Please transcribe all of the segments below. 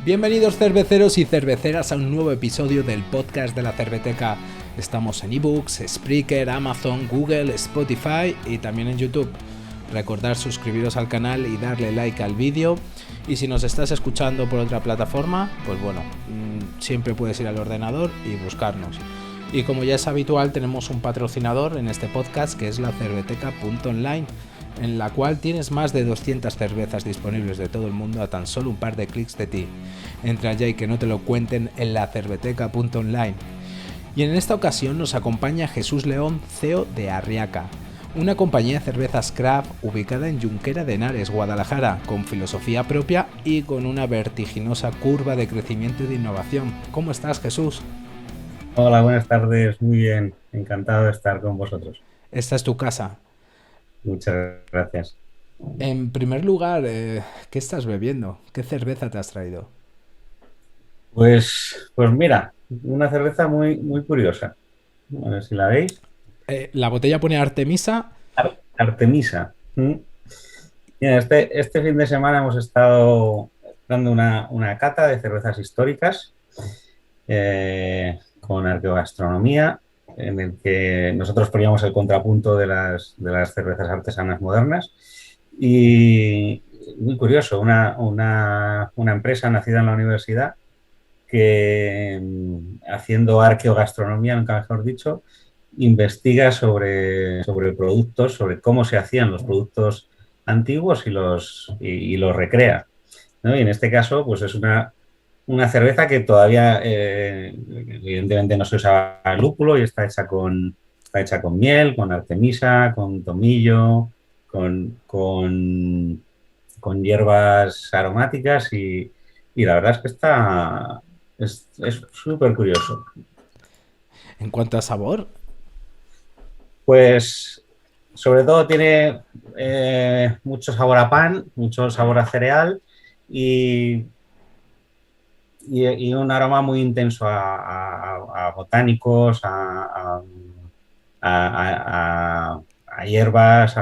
Bienvenidos cerveceros y cerveceras a un nuevo episodio del podcast de la Cerveteca. Estamos en ebooks, Spreaker, Amazon, Google, Spotify y también en YouTube. Recordad suscribiros al canal y darle like al vídeo. Y si nos estás escuchando por otra plataforma, pues bueno, siempre puedes ir al ordenador y buscarnos. Y como ya es habitual, tenemos un patrocinador en este podcast que es la cerveteca.online, en la cual tienes más de 200 cervezas disponibles de todo el mundo a tan solo un par de clics de ti. Entra allá y que no te lo cuenten en la cerveteca.online. Y en esta ocasión nos acompaña Jesús León, CEO de Arriaca, una compañía de cervezas craft ubicada en Junquera de Henares, Guadalajara, con filosofía propia y con una vertiginosa curva de crecimiento y de innovación. ¿Cómo estás, Jesús? Hola, buenas tardes. Muy bien. Encantado de estar con vosotros. Esta es tu casa. Muchas gracias. En primer lugar, ¿qué estás bebiendo? ¿Qué cerveza te has traído? Pues mira, una cerveza muy curiosa. A ver si la veis. La botella pone Artemisa. Artemisa. Mira, este fin de semana hemos estado dando una cata de cervezas históricas con arqueogastronomía, en el que nosotros poníamos el contrapunto de las cervezas artesanas modernas. Y muy curioso, una empresa nacida en la universidad que, haciendo arqueogastronomía, nunca mejor dicho, investiga sobre productos, sobre cómo se hacían los productos antiguos y los recrea, ¿no? Y en este caso, pues es una cerveza que todavía, evidentemente, no se usaba lúpulo y está hecha con miel, con artemisa, con tomillo, con hierbas aromáticas y la verdad es que es súper curioso. En cuanto a sabor, Pues sobre todo tiene mucho sabor a pan, mucho sabor a cereal y, y un aroma muy intenso a botánicos, a hierbas,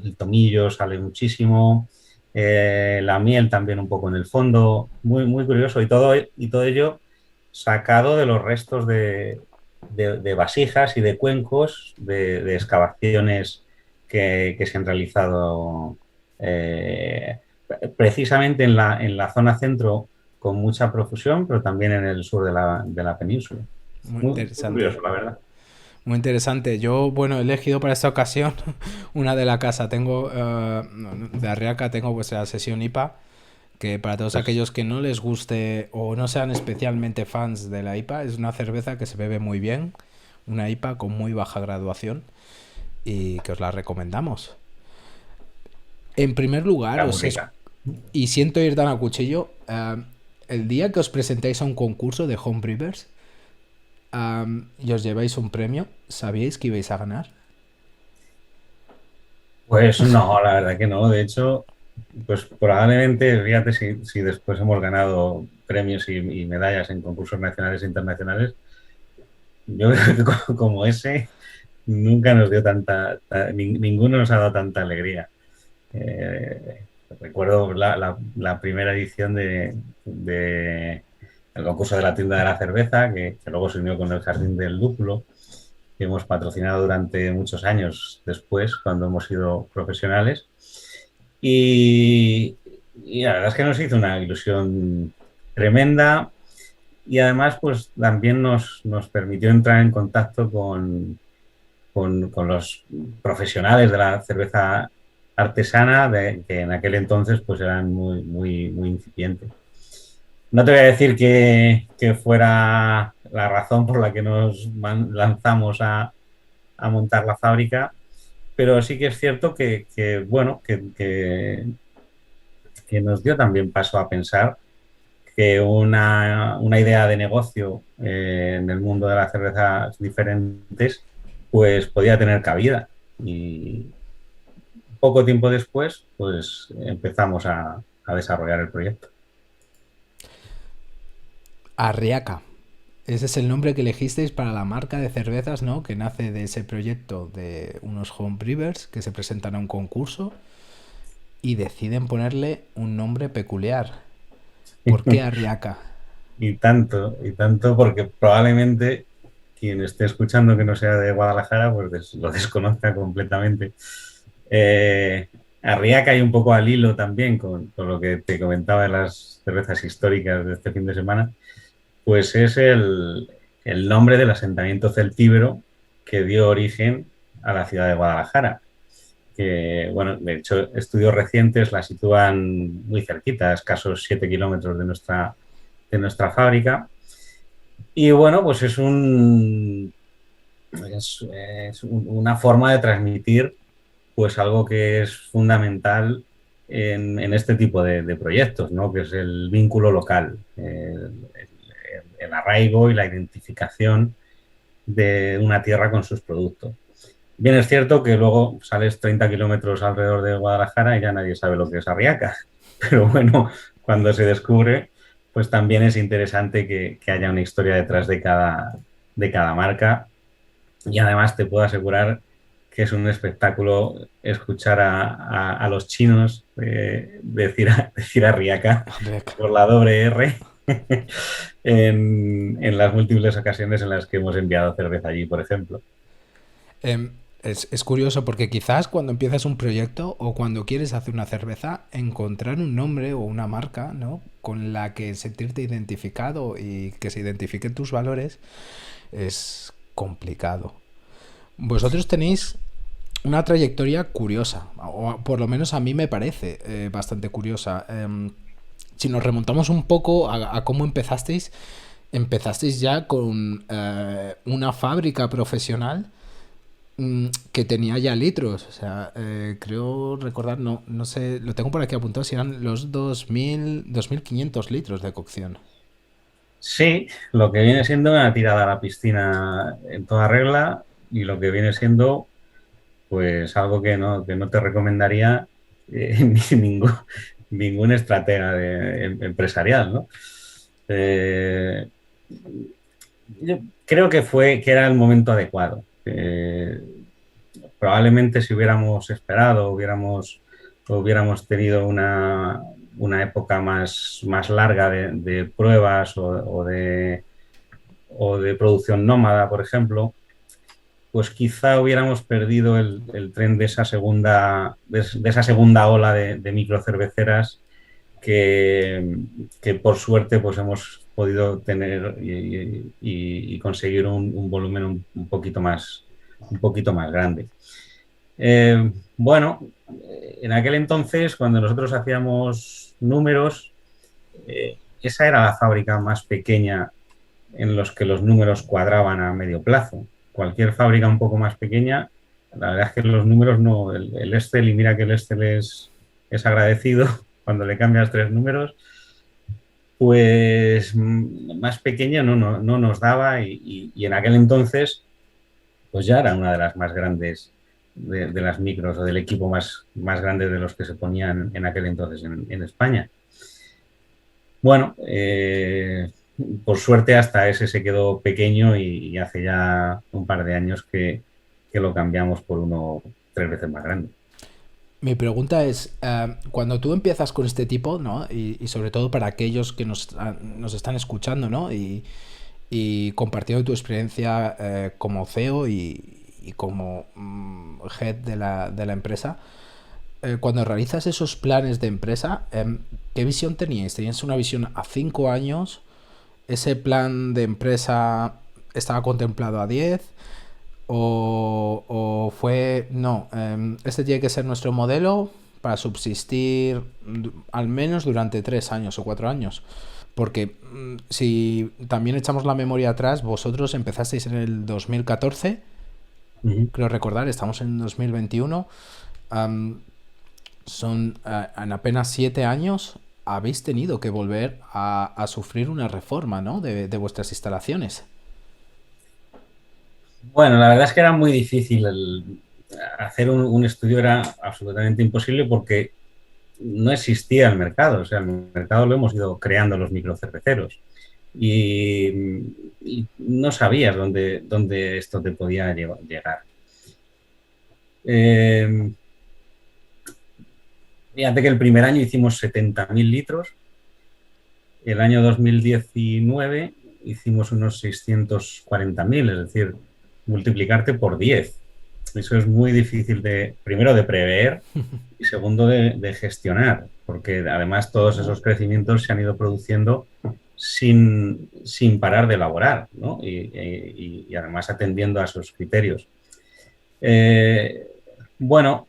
el tomillo sale muchísimo, la miel también un poco en el fondo, muy curioso y todo ello sacado de los restos de vasijas y de cuencos de excavaciones que se han realizado eh, precisamente en la zona centro con mucha profusión, pero también en el sur de la península. muy Muy interesante. curioso, la verdad. Muy interesante. Yo, bueno, he elegido para esta ocasión una de la casa. Tengo, de Arriaca, tengo pues la sesión IPA, que para todos Pues aquellos que no les guste o no sean especialmente fans de la IPA, es una cerveza que se bebe muy bien, una IPA con muy baja graduación y que os la recomendamos. En primer lugar, está muy rica. y siento ir tan a cuchillo, el día que os presentáis a un concurso de homebrewers y os lleváis un premio, ¿sabíais que ibais a ganar? Pues no, la verdad que no. De hecho, pues probablemente, fíjate, si después hemos ganado premios y medallas en concursos nacionales e internacionales, yo creo que como ese nunca nos dio ninguno nos ha dado tanta alegría. Eh, Recuerdo la primera edición el concurso de la tienda de la cerveza, que luego se unió con el Jardín del Lúpulo, que hemos patrocinado durante muchos años después, cuando hemos sido profesionales. Y, y la verdad es que nos hizo una ilusión tremenda y además pues también nos permitió entrar en contacto con los profesionales de la cerveza artesana, que en aquel entonces pues eran muy incipientes. No te voy a decir que fuera la razón por la que nos lanzamos a montar la fábrica, pero sí que es cierto bueno, que nos dio también paso a pensar que una idea de negocio en el mundo de las cervezas diferentes pues podía tener cabida. Y poco tiempo después pues empezamos a desarrollar el proyecto. Arriaca. Ese es el nombre que elegisteis para la marca de cervezas, ¿no? Que nace de ese proyecto de unos homebrewers que se presentan a un concurso y deciden ponerle un nombre peculiar. ¿Por qué Arriaca? Y tanto porque probablemente quien esté escuchando que no sea de Guadalajara, pues lo desconozca completamente. Eh, Arriaca y un poco al hilo también con lo que te comentaba de las cervezas históricas de este fin de semana, pues es el nombre del asentamiento celtíbero que dio origen a la ciudad de Guadalajara. Que, bueno, de hecho, estudios recientes la sitúan muy cerquita, a escasos 7 kilómetros de nuestra fábrica. Y bueno, pues es una forma de transmitir pues algo que es fundamental en este tipo de proyectos, ¿no? Que es el vínculo local, el arraigo y la identificación de una tierra con sus productos. Bien, es cierto que luego sales 30 kilómetros alrededor de Guadalajara y ya nadie sabe lo que es Arriaca, pero bueno, cuando se descubre, pues también es interesante que haya una historia detrás de cada marca y además te puedo asegurar que es un espectáculo escuchar a los chinos decir Arriaca Arriaca. por la doble R en las múltiples ocasiones en las que hemos enviado cerveza allí, por ejemplo. Em, es curioso porque quizás cuando empiezas un proyecto o cuando quieres hacer una cerveza, encontrar un nombre o una marca, ¿no? Con la que sentirte identificado y que se identifiquen tus valores es complicado. Vosotros tenéis una trayectoria curiosa, o por lo menos a mí me parece bastante curiosa. Si nos remontamos un poco a cómo empezasteis ya con una fábrica profesional que tenía ya litros. O sea, creo recordar, no sé, lo tengo por aquí apuntado, si eran los 2.500 litros de cocción. Sí, lo que viene siendo una tirada a la piscina en toda regla y lo que viene siendo pues algo que no te recomendaría ningún, ningún estratega empresarial, ¿no? Eh, yo creo que era el momento adecuado. Probablemente si hubiéramos esperado, hubiéramos tenido una época más larga de pruebas o de producción nómada, por ejemplo, pues quizá hubiéramos perdido el tren de esa segunda ola de microcerveceras que, que por suerte pues hemos podido tener y conseguir un volumen un poquito más grande. Bueno, en aquel entonces, cuando nosotros hacíamos números, esa era la fábrica más pequeña en los que los números cuadraban a medio plazo. Cualquier fábrica un poco más pequeña, la verdad es que los números no, el Excel, y mira que el Excel es agradecido cuando le cambias tres números, pues más pequeño no nos daba y en aquel entonces pues ya era una de las más grandes de las micros o del equipo más grande de los que se ponían en aquel entonces en España. Bueno, por suerte hasta ese se quedó pequeño y hace ya un par de años que lo cambiamos por uno 3 veces más grande. Mi pregunta es, cuando tú empiezas con este tipo, ¿no? Y sobre todo para aquellos que nos están escuchando, ¿no? Y compartiendo tu experiencia como CEO y como head de la empresa, cuando realizas esos planes de empresa, ¿qué visión teníais? ¿Teníais una visión a 5 años? ¿Ese plan de empresa estaba contemplado a 10? ¿O fue, no, este tiene que ser nuestro modelo para subsistir al menos durante 3 años o 4 años? Porque si también echamos la memoria atrás, vosotros empezasteis en el 2014, Uh -huh. creo recordar, estamos en 2021. Um, son en apenas 7 años habéis tenido que volver a sufrir una reforma, ¿no? de vuestras instalaciones. Bueno, la verdad es que era muy difícil hacer un estudio, era absolutamente imposible porque no existía el mercado, o sea, el mercado lo hemos ido creando los microcerveceros y, y no sabías dónde esto te podía llegar. Eh, Fíjate que el primer año hicimos 70.000 litros el año 2019 hicimos unos 640.000, es decir, multiplicarte por 10. Eso es muy difícil primero de prever y segundo de gestionar, porque además todos esos crecimientos se han ido produciendo sin parar de elaborar, ¿no? Y además atendiendo a sus criterios. Eh, bueno,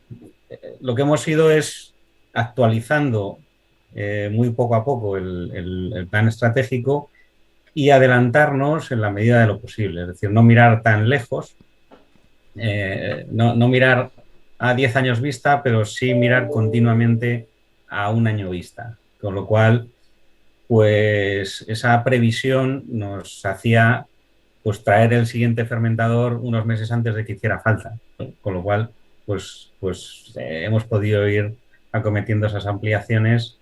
lo que hemos ido es actualizando muy poco a poco el plan estratégico y adelantarnos en la medida de lo posible, es decir, no mirar tan lejos, no mirar a 10 años vista, pero sí mirar continuamente a un año vista, con lo cual, pues esa previsión nos hacía pues traer el siguiente fermentador unos meses antes de que hiciera falta, ¿no? Con lo cual, hemos podido ir acometiendo esas ampliaciones,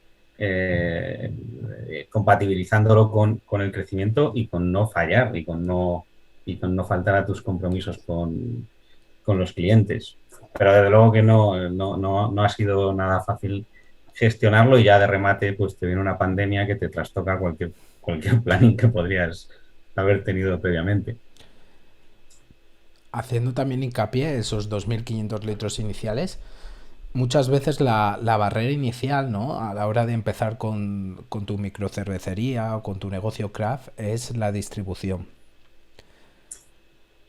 compatibilizándolo con el crecimiento y con no fallar y con no faltar a tus compromisos con los clientes. Pero desde luego que no ha sido nada fácil gestionarlo y ya de remate pues te viene una pandemia que te trastoca cualquier planning que podrías haber tenido previamente. Haciendo también hincapié esos 2.500 litros iniciales, muchas veces la barrera inicial, ¿no? A la hora de empezar con tu microcervecería o con tu negocio craft es la distribución.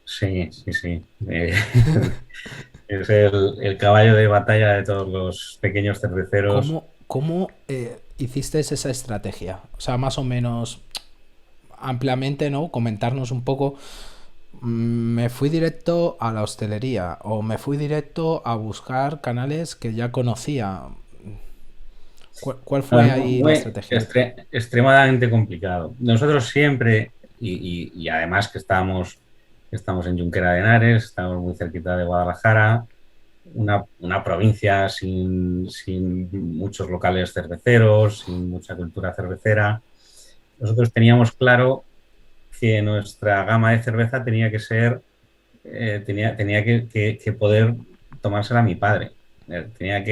Sí, sí, sí. Es el caballo de batalla de todos los pequeños cerveceros. ¿Cómo hiciste esa estrategia? O sea, más o menos ampliamente, ¿no? Comentarnos un poco. Me fui directo a la hostelería o me fui directo a buscar canales que ya conocía. ¿Cuál fue ahí la estrategia? Extremadamente complicado. Nosotros siempre, y además que estamos en Junquera de Henares, estamos muy cerquita de Guadalajara, una provincia sin muchos locales cerveceros, sin mucha cultura cervecera. Nosotros teníamos claro que nuestra gama de cerveza tenía que ser, tenía que poder tomársela mi padre. Tenía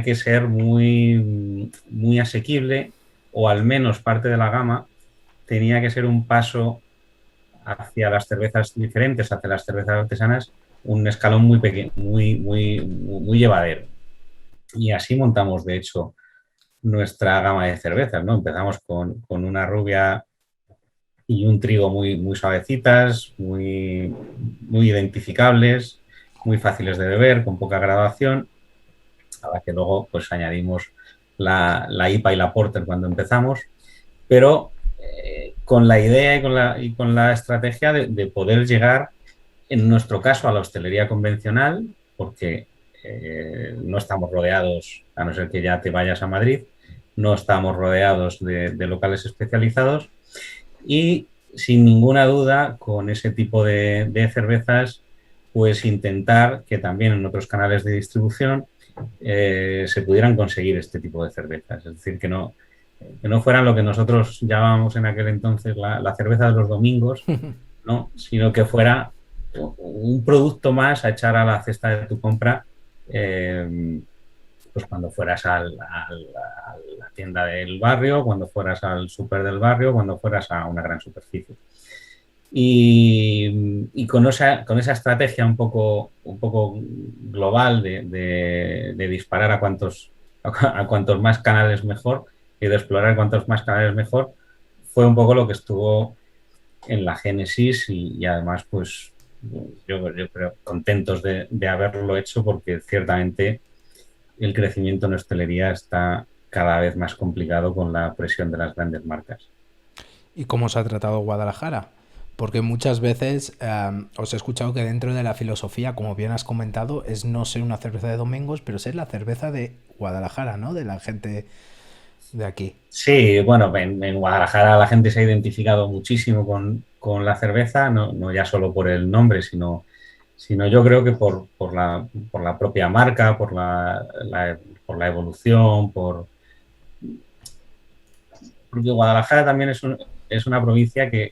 que ser muy, muy asequible, o al menos parte de la gama tenía que ser un paso hacia las cervezas diferentes, hacia las cervezas artesanas, un escalón muy pequeño, muy llevadero. Y así montamos, de hecho, nuestra gama de cervezas, ¿no? Empezamos con una rubia y un trigo muy suavecitas, muy identificables, muy fáciles de beber, con poca graduación, a la que luego pues añadimos la IPA y la Porter cuando empezamos, pero con la idea y con la estrategia de poder llegar, en nuestro caso, a la hostelería convencional, porque no estamos rodeados, a no ser que ya te vayas a Madrid, no estamos rodeados de locales especializados y sin ninguna duda con ese tipo de cervezas, pues intentar que también en otros canales de distribución se pudieran conseguir este tipo de cervezas. Es decir, que no fueran lo que nosotros llamábamos en aquel entonces la cerveza de los domingos, ¿no? Sino que fuera un producto más a echar a la cesta de tu compra, pues cuando fueras a la tienda del barrio, cuando fueras al súper del barrio, cuando fueras a una gran superficie. Y con esa estrategia un poco global de disparar a cuantos más canales mejor y de explorar cuantos más canales mejor, fue un poco lo que estuvo en la génesis y además, pues yo creo contentos de haberlo hecho, porque ciertamente el crecimiento en hostelería está cada vez más complicado con la presión de las grandes marcas. ¿Y cómo os ha tratado Guadalajara? Porque muchas veces os he escuchado que dentro de la filosofía, como bien has comentado, es no ser una cerveza de domingos, pero ser la cerveza de Guadalajara, ¿no? De la gente de aquí. Sí, bueno, en Guadalajara la gente se ha identificado muchísimo con la cerveza, no ya solo por el nombre, sino yo creo que por la propia marca, por la evolución, porque Guadalajara también es una provincia que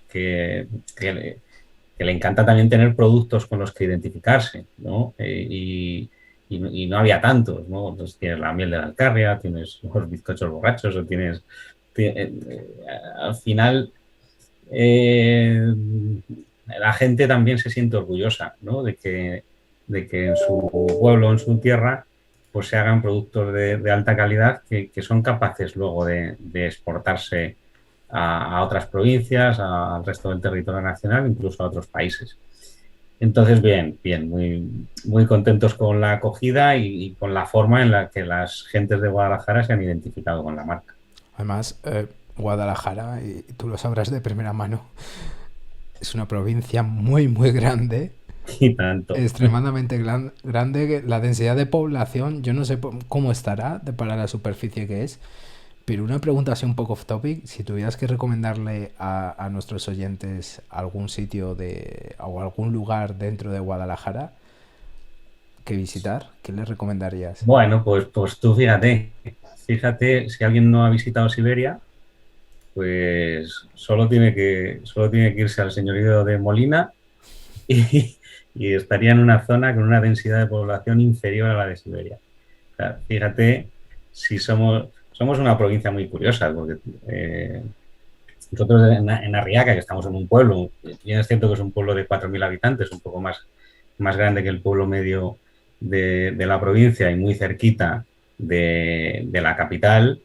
le encanta también tener productos con los que identificarse, ¿no? Y no había tantos, ¿no? Entonces tienes la miel de la Alcarria, tienes los bizcochos borrachos, o tienes al final eh, la gente también se siente orgullosa, ¿no? De que en su pueblo, en su tierra, pues se hagan productos de alta calidad que son capaces luego de exportarse a otras provincias, al resto del territorio nacional, incluso a otros países. Entonces, bien, bien, muy, muy contentos con la acogida y con la forma en la que las gentes de Guadalajara se han identificado con la marca. Además, Guadalajara, y tú lo sabrás de primera mano, es una provincia muy, muy grande, Y tanto. extremadamente grande. La densidad de población, yo no sé cómo estará para la superficie que es, pero una pregunta así un poco off topic, si tuvieras que recomendarle a nuestros oyentes algún sitio o algún lugar dentro de Guadalajara que visitar, ¿qué les recomendarías? Bueno, pues tú fíjate, si alguien no ha visitado Siberia, pues solo tiene que irse al señorío de Molina y, y estaría en una zona con una densidad de población inferior a la de Siberia. O sea, fíjate si somos una provincia muy curiosa, porque nosotros en Arriaca, que estamos en un pueblo, bien es cierto que es un pueblo de 4.000 habitantes, un poco más grande que el pueblo medio de la provincia y muy cerquita de la capital,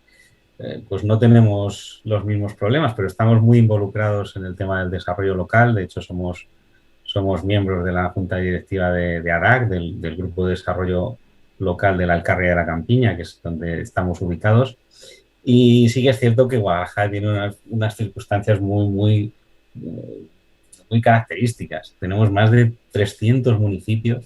pues no tenemos los mismos problemas, pero estamos muy involucrados en el tema del desarrollo local. De hecho, somos miembros de la Junta Directiva de ADAC, del Grupo de Desarrollo Local de la Alcarria de la Campiña, que es donde estamos ubicados. Y sí que es cierto que Guadalajara tiene unas circunstancias muy características. Tenemos más de 300 municipios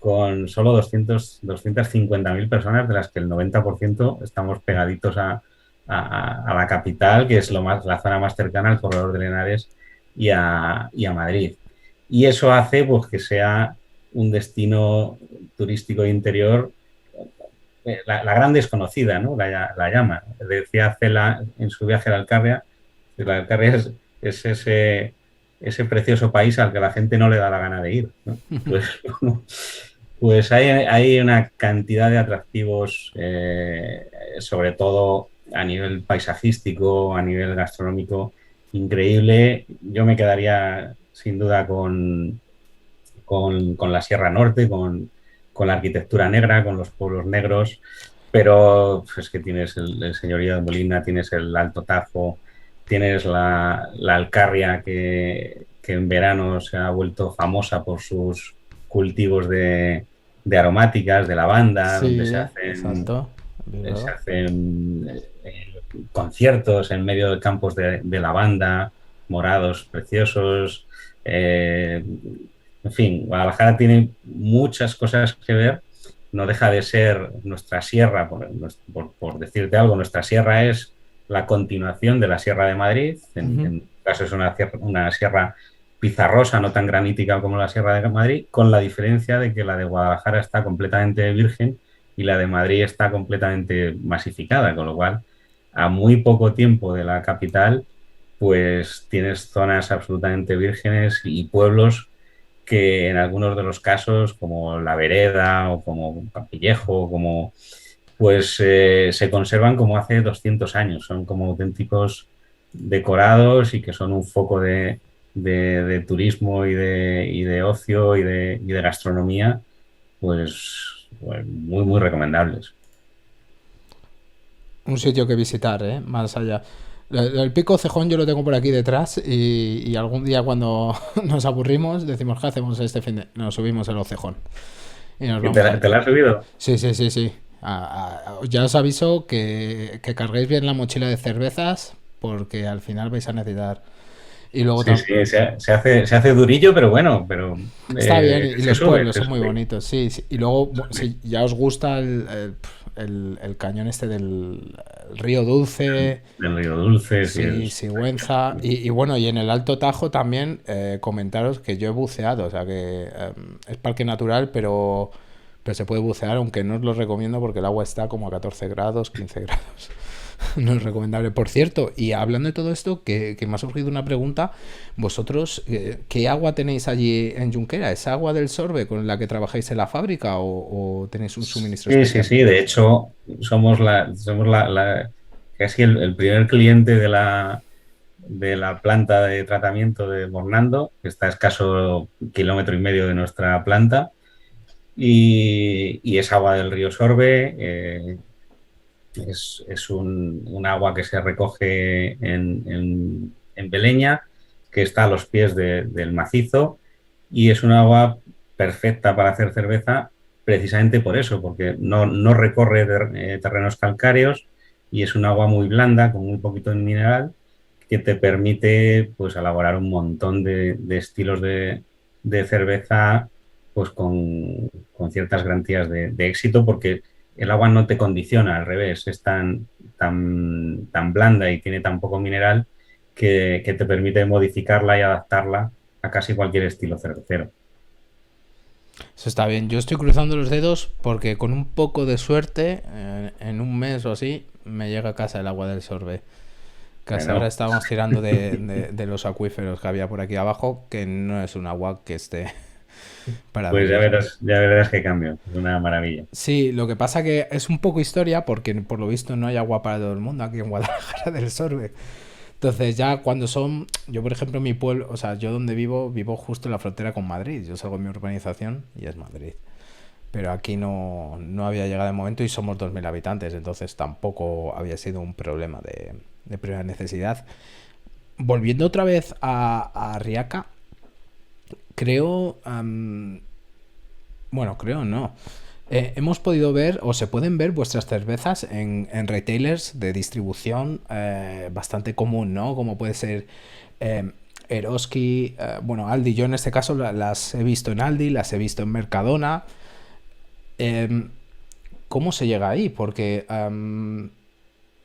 con solo 250.000 personas, de las que el 90% estamos pegaditos a la capital, que es la zona más cercana al corredor de Henares y a Madrid. Y eso hace pues, que sea un destino turístico de interior, la gran desconocida, ¿no? La llama. Decía Cela en su viaje a la Alcarria, que la Alcarria es ese precioso país al que la gente no le da la gana de ir, ¿no? Pues, pues hay una cantidad de atractivos, sobre todo a nivel paisajístico, a nivel gastronómico, increíble. Yo me quedaría sin duda con la Sierra Norte, con la arquitectura negra, con los pueblos negros, pero es que tienes el señorío de Molina, tienes el Alto Tajo, tienes la Alcarria que en verano se ha vuelto famosa por sus cultivos de aromáticas, de lavanda, donde Sí, se hacen, exacto. se Bilbao. hacen conciertos en medio de campos de lavanda, morados, preciosos. En fin, Guadalajara tiene muchas cosas que ver. No deja de ser nuestra sierra, por decirte algo, nuestra sierra es la continuación de la Sierra de Madrid. En este caso es una sierra pizarrosa, no tan granítica como la Sierra de Madrid, con la diferencia de que la de Guadalajara está completamente virgen y la de Madrid está completamente masificada, con lo cual a muy poco tiempo de la capital, pues tienes zonas absolutamente vírgenes y pueblos que en algunos de los casos, como La Vereda o como Campillejo, pues se conservan como hace 200 años, son como auténticos decorados y que son un foco de turismo y de ocio y de gastronomía, pues muy, muy recomendables. Un sitio que visitar, ¿eh? Más allá. El Pico Cejón yo lo tengo por aquí detrás y algún día cuando nos aburrimos decimos, ¿qué hacemos este fin de...? Nos subimos el Cejón y nos ¿Te, vamos te allí. la has subido? Sí, sí, sí, sí. Ya os aviso que carguéis bien la mochila de cervezas porque al final vais a necesitar. Y luego Sí, sí, se hace durillo, pero bueno, pero está bien y se los sube, pueblos se son muy sube. bonitos, sí, sí. Y luego, Se sube. si ya os gusta el cañón este del río Dulce, Del Río Dulce, sí, sí, es precioso. Sigüenza. Y bueno, y en el Alto Tajo también comentaros que yo he buceado, o sea que es parque natural, pero se puede bucear, aunque no os lo recomiendo porque el agua está como a 14 grados, 15 grados. No es recomendable. Por cierto, y hablando de todo esto, que me ha surgido una pregunta. Vosotros, ¿qué agua tenéis allí en Junquera? ¿Es agua del Sorbe con la que trabajáis en la fábrica o tenéis un suministro Sí, sí, especial? sí. De hecho, somos casi el primer cliente de la planta de tratamiento de Mornando, que está a escaso 1,5 kilómetros de nuestra planta, y es agua del río Sorbe. Es un agua que se recoge en Beleña, que está a los pies del macizo, y es un agua perfecta para hacer cerveza precisamente por eso, porque no recorre terrenos calcáreos y es un agua muy blanda, con muy poquito de mineral, que te permite pues elaborar un montón de estilos de cerveza pues con ciertas garantías de éxito, porque el agua no te condiciona, al revés, es tan blanda y tiene tan poco mineral que te permite modificarla y adaptarla a casi cualquier estilo cervecero. Eso está bien. Yo estoy cruzando los dedos porque con un poco de suerte, en un mes o así, me llega a casa el agua del Sorbe. Que hasta ahora Bueno, estábamos tirando de los acuíferos que había por aquí abajo, que no es un agua que esté para pues beber. ya verás qué cambio, es una maravilla. Sí, lo que pasa que es un poco historia porque por lo visto no hay agua para todo el mundo aquí en Guadalajara del Sorbe. Entonces ya cuando son, yo por ejemplo mi pueblo, o sea, yo donde vivo justo en la frontera con Madrid. Yo salgo de mi urbanización y es Madrid. Pero aquí no había llegado el momento y somos 2.000 habitantes, entonces tampoco había sido un problema de primera necesidad. Volviendo otra vez a Riaca, creo, bueno, creo no. Hemos podido ver, o se pueden ver vuestras cervezas en retailers de distribución bastante común, ¿no? Como puede ser Eroski, bueno, Aldi. Yo en este caso las he visto en Aldi, las he visto en Mercadona. Eh, ¿Cómo se llega ahí? Porque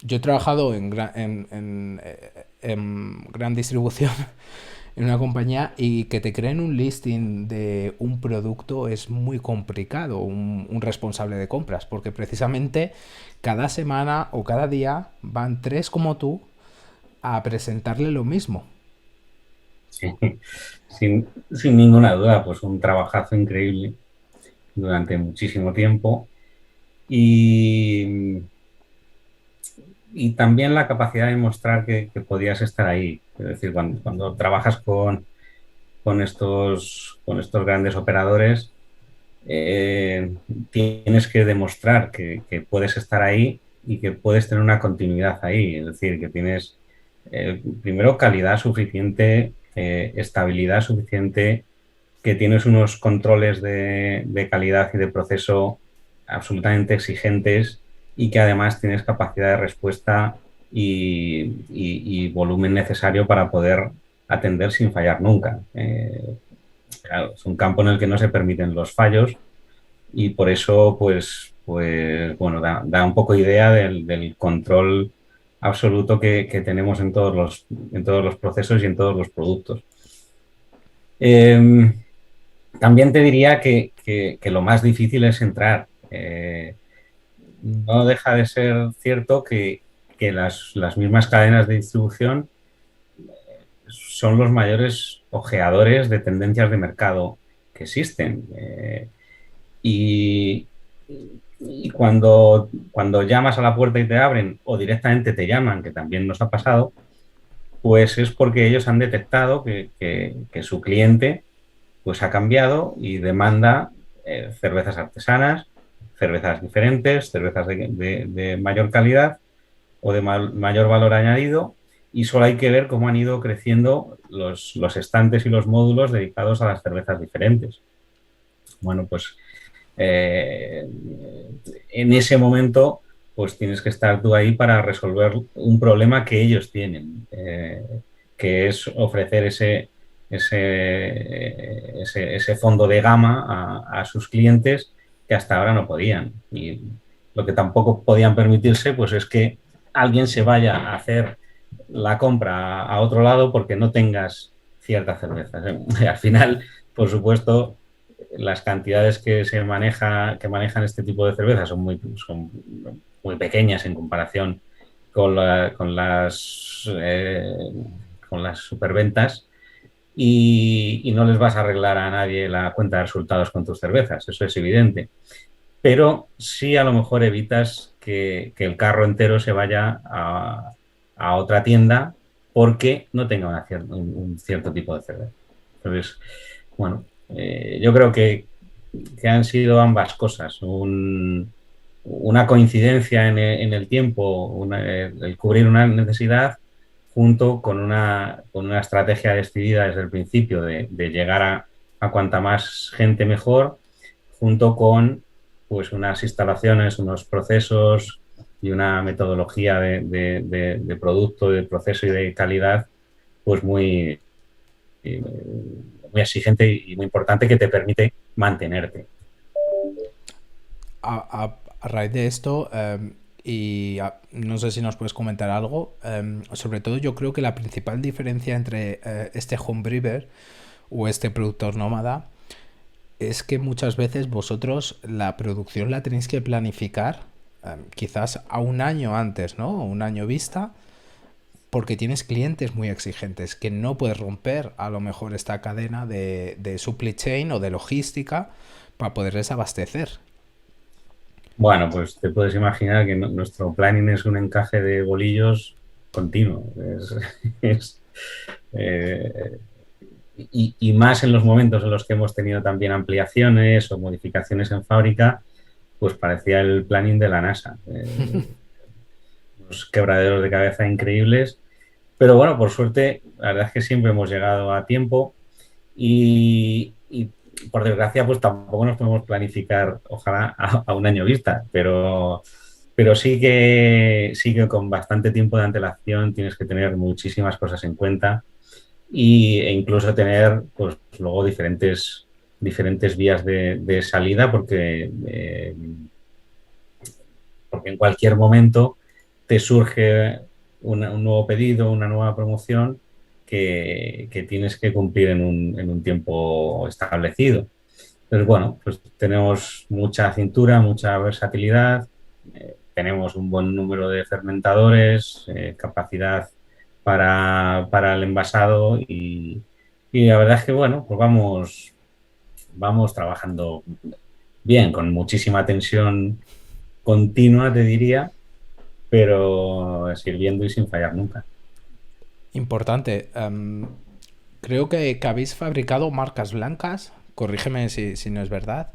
yo he trabajado en gran distribución en una compañía, y que te creen un listing de un producto es muy complicado, un responsable de compras, porque precisamente cada semana o cada día van tres como tú a presentarle lo mismo. Sí, sin ninguna duda, pues un trabajazo increíble durante muchísimo tiempo y, y también la capacidad de mostrar que podías estar ahí. Es decir, cuando trabajas con estos grandes operadores, eh, tienes que demostrar que puedes estar ahí y que puedes tener una continuidad ahí. Es decir, que tienes primero calidad suficiente, estabilidad suficiente, que tienes unos controles de calidad y de proceso absolutamente exigentes y que además tienes capacidad de respuesta y volumen necesario para poder atender sin fallar nunca. Claro, es un campo en el que no se permiten los fallos y por eso, pues bueno, da un poco idea del control absoluto que tenemos en todos los procesos y en todos los productos. Eh, También te diría que lo más difícil es entrar. No deja de ser cierto que las mismas cadenas de distribución son los mayores ojeadores de tendencias de mercado que existen. Y, y cuando llamas a la puerta y te abren o directamente te llaman, que también nos ha pasado, pues es porque ellos han detectado que su cliente pues ha cambiado y demanda cervezas artesanas, cervezas diferentes, cervezas de mayor calidad o de mayor valor añadido, y solo hay que ver cómo han ido creciendo los estantes y los módulos dedicados a las cervezas diferentes. Bueno, pues eh, en ese momento pues tienes que estar tú ahí para resolver un problema que ellos tienen, que es ofrecer ese fondo de gama a sus clientes que hasta ahora no podían. Y lo que tampoco podían permitirse pues es que alguien se vaya a hacer la compra a otro lado porque no tengas cierta cerveza. Al final, por supuesto, las cantidades que manejan este tipo de cervezas son muy pequeñas en comparación con con las superventas y no les vas a arreglar a nadie la cuenta de resultados con tus cervezas, eso es evidente. Pero sí a lo mejor evitas que el carro entero se vaya a otra tienda porque no tenga un cierto tipo de cerveza. Entonces, bueno, yo creo que han sido ambas cosas. Una coincidencia en el tiempo, el cubrir una necesidad, junto con una estrategia decidida desde el principio de llegar a cuanta más gente mejor, junto con pues unas instalaciones, unos procesos y una metodología de producto, de proceso y de calidad, pues muy, muy exigente y muy importante, que te permite mantenerte. A raíz de esto, no sé si nos puedes comentar algo, sobre todo yo creo que la principal diferencia entre este homebrewer o este productor nómada es que muchas veces vosotros la producción la tenéis que planificar quizás a un año antes, ¿no? Un año vista, porque tienes clientes muy exigentes que no puedes romper a lo mejor esta cadena de supply chain o de logística para poderles abastecer. Bueno, pues te puedes imaginar que nuestro planning es un encaje de bolillos continuo. Es, eh, y más en los momentos en los que hemos tenido también ampliaciones o modificaciones en fábrica, pues parecía el planning de la NASA. Unos quebraderos de cabeza increíbles. Pero bueno, por suerte, la verdad es que siempre hemos llegado a tiempo y por desgracia, pues tampoco nos podemos planificar, ojalá, a un año vista, pero sí que con bastante tiempo de antelación tienes que tener muchísimas cosas en cuenta e incluso tener, pues luego diferentes vías de salida, porque en cualquier momento te surge un nuevo pedido, una nueva promoción que tienes que cumplir en un tiempo establecido. Entonces, bueno, pues tenemos mucha cintura, mucha versatilidad, tenemos un buen número de fermentadores, capacidad para el envasado y la verdad es que, bueno, pues vamos trabajando bien, con muchísima tensión continua, te diría, pero sirviendo y sin fallar nunca. Importante. Creo que habéis fabricado marcas blancas. Corrígeme si no es verdad.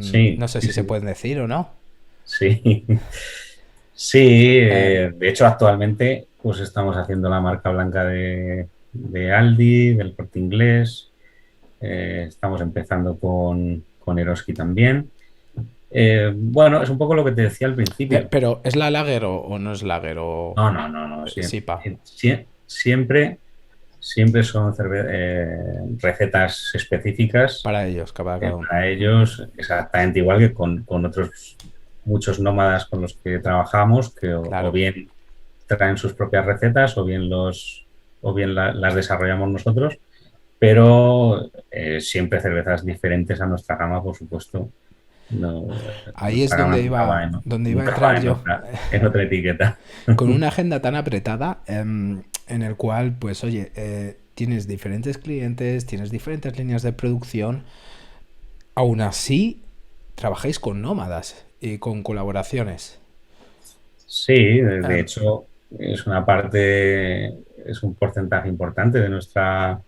Sí, No sé sí, si se sí. pueden decir o no. Sí, sí. Eh, De hecho, actualmente pues estamos haciendo la marca blanca de Aldi, del Corte Inglés. Estamos empezando con Eroski también. Bueno, es un poco lo que te decía al principio. pero ¿es la lager o no es lager o No, no, no, no. SIPA? Siempre, siempre son recetas específicas Para ellos, cada uno. para ellos, exactamente igual que con otros muchos nómadas con los que trabajamos, que o Claro. bien traen sus propias recetas o bien las desarrollamos nosotros, pero siempre cervezas diferentes a nuestra gama, por supuesto. No, Ahí es nuestra gama donde iba a nunca entrar va yo. en otra etiqueta. Con una agenda tan apretada, en el cual, pues oye, tienes diferentes clientes, tienes diferentes líneas de producción, aún así trabajáis con nómadas y con colaboraciones. Sí, de Em, hecho, es un porcentaje importante de nuestra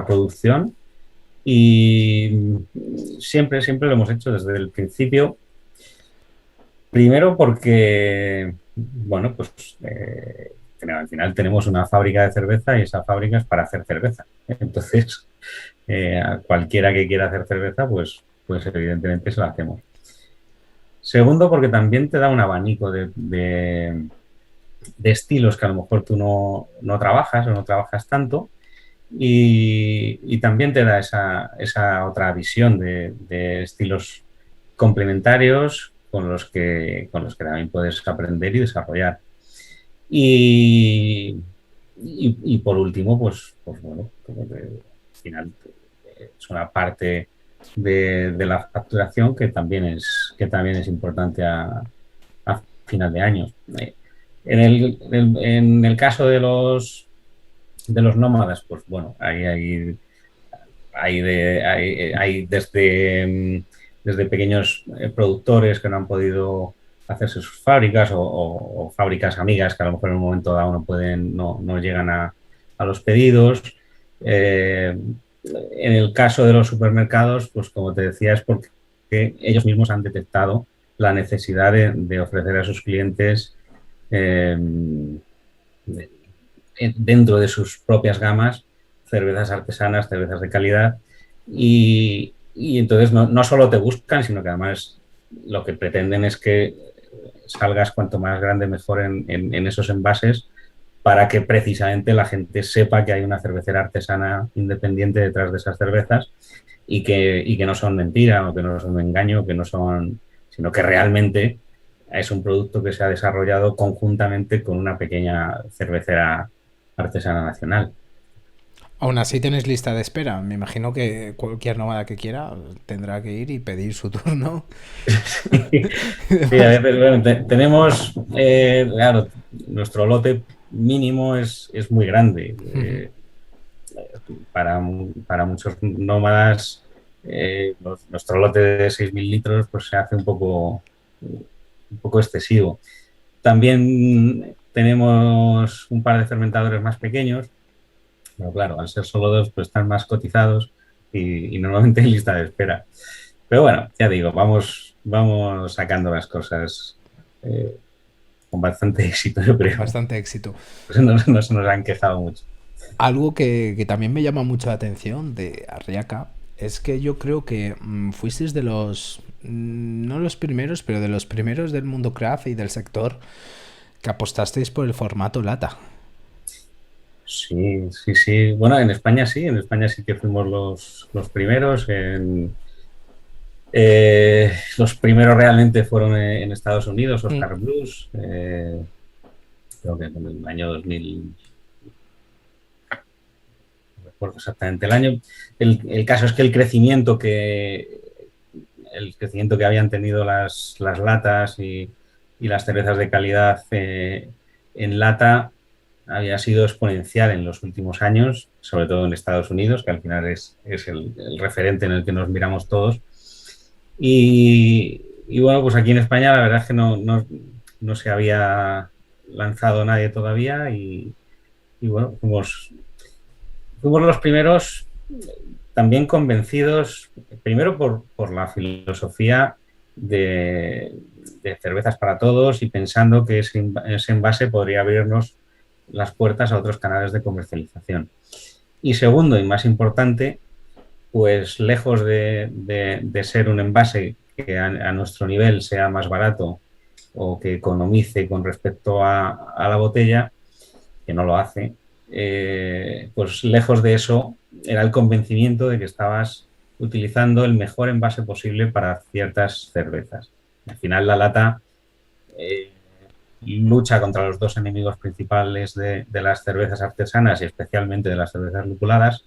producción. Y siempre lo hemos hecho desde el principio. Primero porque, bueno, pues al final tenemos una fábrica de cerveza y esa fábrica es para hacer cerveza. Entonces, a cualquiera que quiera hacer cerveza, pues evidentemente se la hacemos. Segundo, porque también te da un abanico de estilos que a lo mejor tú no trabajas o no trabajas tanto. Y también te da esa otra visión de estilos complementarios con los que también puedes aprender y desarrollar. Y, y por último, pues bueno, como que al final es una parte de la facturación que también es importante a final de año. En el caso de los nómadas, pues bueno, hay desde pequeños productores que no han podido hacerse sus fábricas o fábricas amigas que a lo mejor en un momento dado no llegan a los pedidos. Eh, en el caso de los supermercados, pues como te decía, es porque ellos mismos han detectado la necesidad de ofrecer a sus clientes eh, dentro de sus propias gamas cervezas artesanas, cervezas de calidad y entonces no solo te buscan, sino que además lo que pretenden es que salgas cuanto más grande mejor en esos envases para que precisamente la gente sepa que hay una cervecera artesana independiente detrás de esas cervezas y que no son mentira o que no son un engaño, que no son, sino que realmente es un producto que se ha desarrollado conjuntamente con una pequeña cervecera artesana nacional. Aún así tenéis lista de espera. Me imagino que cualquier nómada que quiera tendrá que ir y pedir su turno. Sí, a veces, bueno, tenemos, claro, nuestro lote mínimo es muy grande. Para muchos nómadas, nuestro lote de 6.000 litros pues, se hace un poco excesivo. También tenemos un par de fermentadores más pequeños, pero claro, al ser solo dos, pues están más cotizados y normalmente en lista de espera. Pero bueno, ya digo, vamos sacando las cosas eh, con bastante éxito, yo Con creo. bastante éxito. Pues no se nos han quejado mucho. Algo que también me llama mucho la atención de Arriaca es que yo creo que fuisteis de los, no los primeros, pero de los primeros del mundo craft y del sector que apostasteis por el formato lata. Sí, sí, sí. Bueno, en España sí que fuimos los primeros. Los primeros realmente fueron en Estados Unidos, Mm. Oscar Blues, creo que en el año 2000, no recuerdo exactamente el año. El caso es que el crecimiento que habían tenido las latas y las cervezas de calidad en lata había sido exponencial en los últimos años, sobre todo en Estados Unidos, que al final es el referente en el que nos miramos todos. Y bueno, pues aquí en España la verdad es que no se había lanzado nadie todavía y bueno, fuimos los primeros también convencidos, primero por la filosofía de, de cervezas para todos y pensando que ese envase podría abrirnos las puertas a otros canales de comercialización. Y segundo, y más importante, pues lejos de ser un envase que a nuestro nivel sea más barato o que economice con respecto a la botella, que no lo hace, pues lejos de eso era el convencimiento de que estabas utilizando el mejor envase posible para ciertas cervezas. Al final la lata eh, lucha contra los dos enemigos principales de las cervezas artesanas y especialmente de las cervezas lupuladas,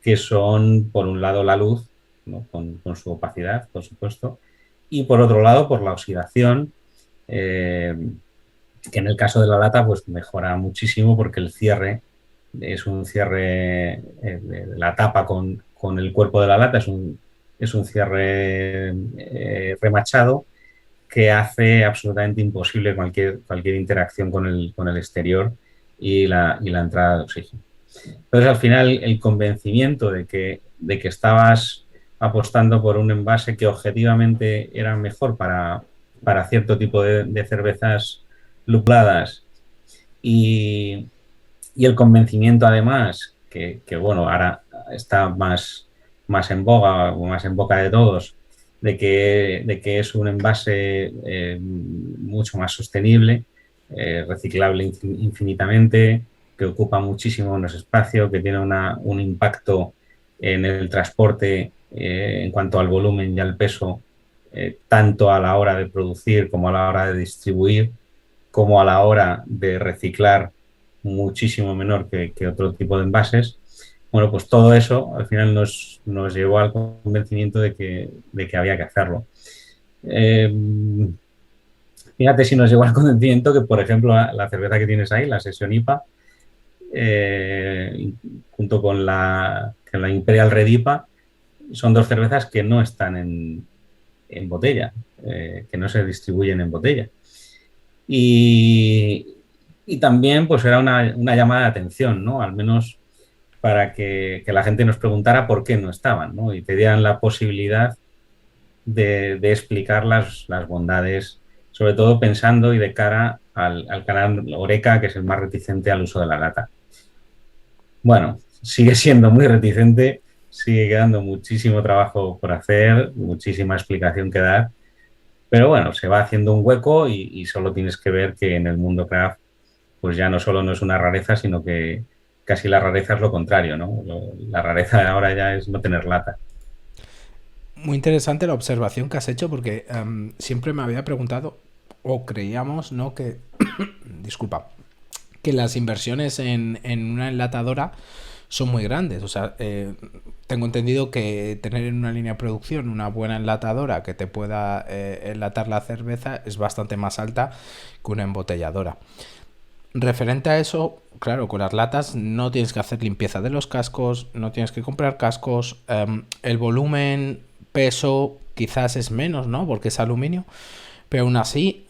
que son, por un lado, la luz, ¿no? Con su opacidad, por supuesto, y por otro lado, por la oxidación, eh, que en el caso de la lata, pues mejora muchísimo porque el cierre es un cierre, la tapa con el cuerpo de la lata es un cierre remachado que hace absolutamente imposible cualquier interacción con el exterior y la entrada de oxígeno. Entonces, al final, el convencimiento de que estabas apostando por un envase que objetivamente era mejor para cierto tipo de cervezas lupuladas y, y, el convencimiento además, bueno, ahora está más en boga o más en boca de todos, de que es un envase mucho más sostenible, reciclable infinitamente, que ocupa muchísimo menos espacio, que tiene un impacto en el transporte en cuanto al volumen y al peso, tanto a la hora de producir como a la hora de distribuir, como a la hora de reciclar muchísimo menor que otro tipo de envases. Bueno, pues todo eso al final nos llevó al convencimiento de que había que hacerlo. Eh, Fíjate si nos llevó al convencimiento que, por ejemplo, la cerveza que tienes ahí, la Session IPA, junto con la Imperial Red IPA, son dos cervezas que no están en botella, que no se distribuyen en botella. Y, y también pues era una llamada de atención, ¿no? Al menos para que la gente nos preguntara por qué no estaban, ¿no? Y te dieran la posibilidad de explicar las bondades, sobre todo pensando y de cara al canal Oreca, que es el más reticente al uso de la lata. Bueno, sigue siendo muy reticente, sigue quedando muchísimo trabajo por hacer, muchísima explicación que dar, pero bueno, se va haciendo un hueco y solo tienes que ver que en el mundo craft pues ya no solo no es una rareza, sino que casi la rareza es lo contrario, ¿no? La rareza ahora ya es no tener lata. Muy interesante la observación que has hecho porque siempre me había preguntado, o creíamos, ¿no? Que, disculpa, que las inversiones en una enlatadora son muy grandes. O sea, tengo entendido que tener en una línea de producción una buena enlatadora que te pueda enlatar la cerveza es bastante más alta que una embotelladora. Referente a eso, claro, con las latas no tienes que hacer limpieza de los cascos, no tienes que comprar cascos, el volumen, peso quizás es menos, ¿no? Porque es aluminio. Pero aún así,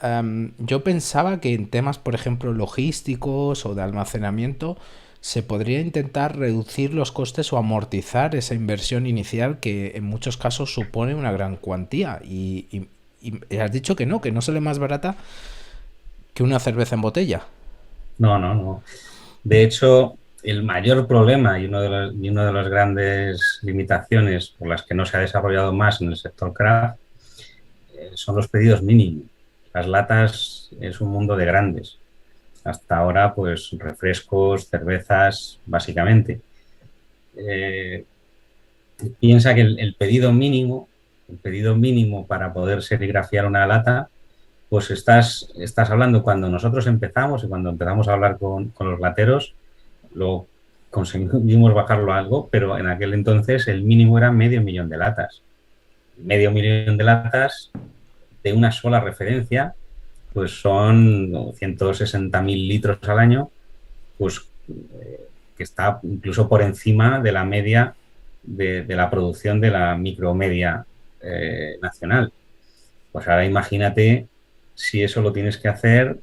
yo pensaba que en temas, por ejemplo, logísticos o de almacenamiento, se podría intentar reducir los costes o amortizar esa inversión inicial que en muchos casos supone una gran cuantía. Y has dicho que no sale más barata que una cerveza en botella. No, no, no. De hecho, el mayor problema y uno de las grandes limitaciones por las que no se ha desarrollado más en el sector craft son los pedidos mínimos. Las latas es un mundo de grandes. Hasta ahora, pues refrescos, cervezas, básicamente. Eh, Piensa que el pedido mínimo para poder serigrafiar una lata, pues estás hablando cuando nosotros empezamos y cuando empezamos a hablar con los lateros, lo conseguimos bajarlo a algo, pero en aquel entonces el mínimo era 500.000 de latas. 500.000 de latas de una sola referencia, pues son 160.000 litros al año, pues que está incluso por encima de la media de la producción de la micromedia nacional. Pues ahora imagínate si eso lo tienes que hacer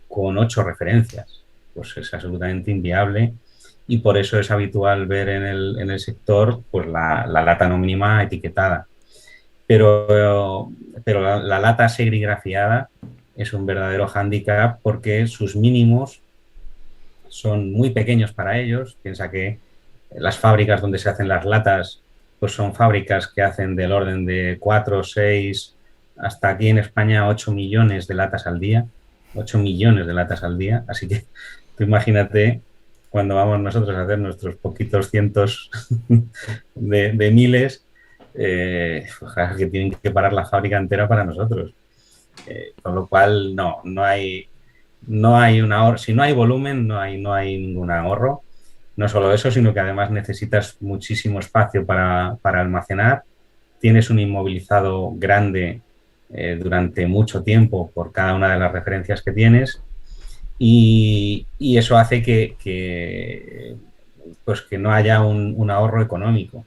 con 8 referencias. Pues es absolutamente inviable y por eso es habitual ver en el sector pues la lata no mínima etiquetada. Pero la lata serigrafiada es un verdadero hándicap porque sus mínimos son muy pequeños para ellos. Piensa que las fábricas donde se hacen las latas pues son fábricas que hacen del orden de 4, 6, hasta aquí en España 8 millones de latas al día. 8 millones de latas al día. Así que tú imagínate cuando vamos nosotros a hacer nuestros poquitos cientos de miles, que tienen que parar la fábrica entera para nosotros. Con lo cual, no hay un ahorro. Si no hay volumen, no hay ningún ahorro. No solo eso, sino que además necesitas muchísimo espacio para almacenar. Tienes un inmovilizado grande durante mucho tiempo por cada una de las referencias que tienes y eso hace pues que no haya un ahorro económico.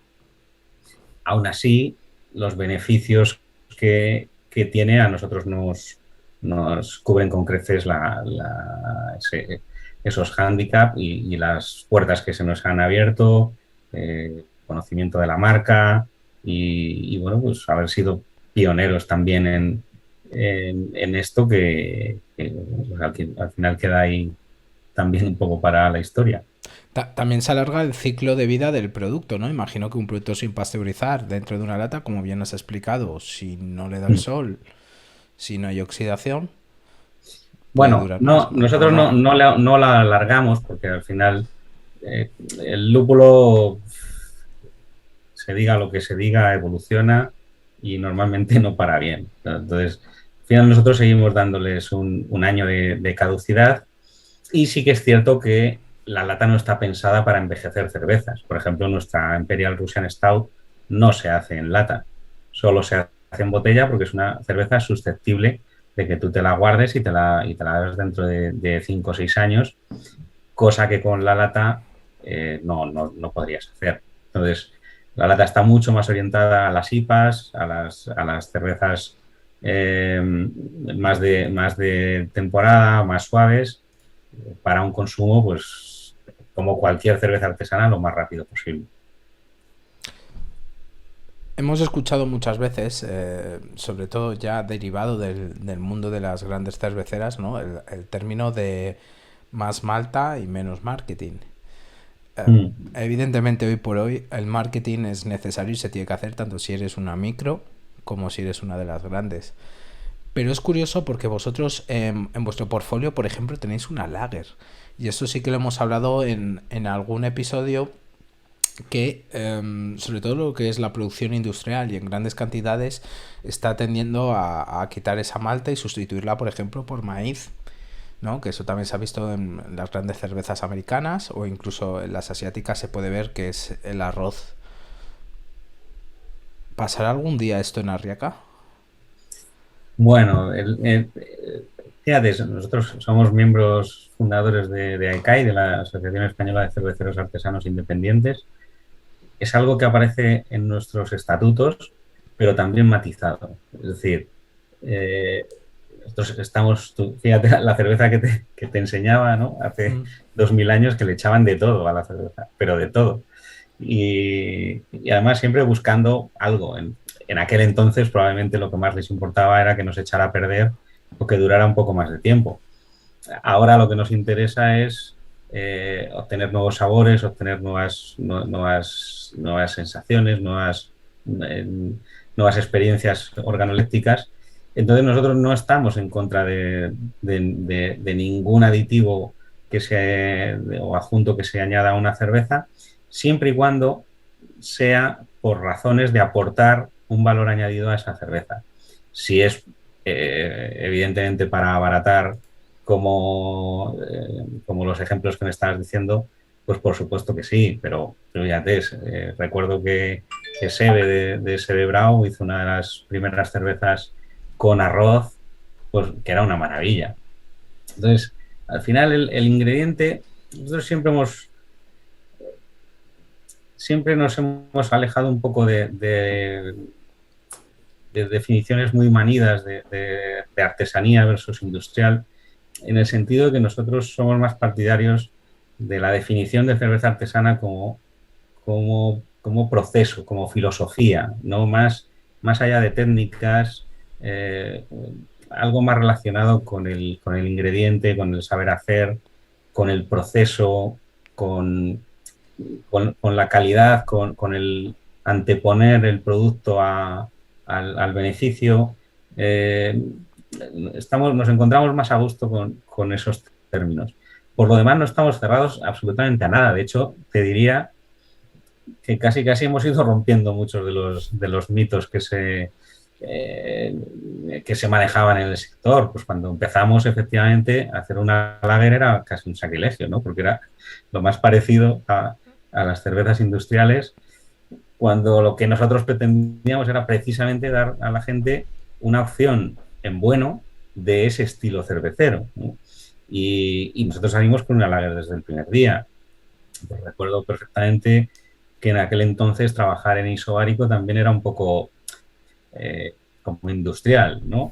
Aún así, los beneficios que tiene a nosotros nos cubren con creces esos hándicaps y las puertas que se nos han abierto, conocimiento de la marca bueno, pues haber sido pioneros también en esto que pues, al final queda ahí también un poco para la historia. También se alarga el ciclo de vida del producto, ¿no? Imagino que un producto sin pasteurizar dentro de una lata, como bien has explicado, si no le da el sol, si no hay oxidación, puede Bueno, durar más, no, ¿no? ¿O nosotros no? no la alargamos porque al final eh, el lúpulo, se diga lo que se diga, evoluciona y normalmente no para bien. Entonces, al final nosotros seguimos dándoles un año de caducidad y sí que es cierto que la lata no está pensada para envejecer cervezas. Por ejemplo, nuestra Imperial Russian Stout no se hace en lata, solo se hace en botella porque es una cerveza susceptible de que tú te la guardes y te la hagas dentro de 5 o 6 años, cosa que con la lata no podrías hacer. Entonces, La lata está mucho más orientada a las IPAs, a las cervezas más de temporada, más suaves, para un consumo, pues, como cualquier cerveza artesana, lo más rápido posible. Hemos escuchado muchas veces, sobre todo ya derivado del mundo de las grandes cerveceras, ¿no? El término de más malta y menos marketing. Mm. Evidentemente, hoy por hoy, el marketing es necesario y se tiene que hacer tanto si eres una micro como si eres una de las grandes. Pero es curioso porque vosotros en vuestro portfolio, por ejemplo, tenéis una lager. Y eso sí que lo hemos hablado en algún episodio, que sobre todo lo que es la producción industrial y en grandes cantidades está tendiendo a quitar esa malta y sustituirla, por ejemplo, por maíz, ¿no? Que eso también se ha visto en las grandes cervezas americanas o incluso en las asiáticas se puede ver que es el arroz. ¿Pasará algún día esto en Arriaca? Bueno, fíjate, nosotros somos miembros fundadores de AECAI, de la Asociación Española de Cerveceros Artesanos Independientes. Es algo que aparece en nuestros estatutos, pero también matizado. Es decir, eh, nosotros estamos, fíjate, la cerveza que te enseñaba, ¿no? Hace Mm. 2000 años que le echaban de todo a la cerveza, pero de todo. Y además siempre buscando algo. En aquel entonces probablemente lo que más les importaba era que no se echara a perder o que durara un poco más de tiempo. Ahora lo que nos interesa es obtener nuevos sabores, obtener nuevas sensaciones, eh, nuevas experiencias organolépticas. Entonces nosotros no estamos en contra de ningún aditivo o adjunto que se añada a una cerveza, siempre y cuando sea por razones de aportar un valor añadido a esa cerveza. Si es evidentemente para abaratar como los ejemplos que me estabas diciendo, pues por supuesto que sí, pero fíjate, recuerdo que Sebe de Sebe Brau hizo una de las primeras cervezas con arroz, pues que era una maravilla. Entonces, al final el ingrediente, nosotros siempre nos hemos alejado un poco de definiciones muy manidas de artesanía versus industrial, en el sentido de que nosotros somos más partidarios de la definición de cerveza artesana como proceso, como filosofía, no más allá de técnicas, eh, algo más relacionado con el ingrediente, con el saber hacer, con el proceso, con la calidad, con el anteponer el producto al beneficio. Eh, nos encontramos más a gusto con esos términos. Por lo demás, no estamos cerrados absolutamente a nada. De hecho, te diría que casi hemos ido rompiendo muchos de los mitos que se manejaban en el sector. Pues cuando empezamos, efectivamente, a hacer una lager era casi un sacrilegio, ¿no? Porque era lo más parecido a las cervezas industriales, cuando lo que nosotros pretendíamos era precisamente dar a la gente una opción en bueno de ese estilo cervecero, ¿no? Y nosotros salimos con una lager desde el primer día. Pues recuerdo perfectamente que en aquel entonces trabajar en isobárico también era un poco como industrial, ¿no?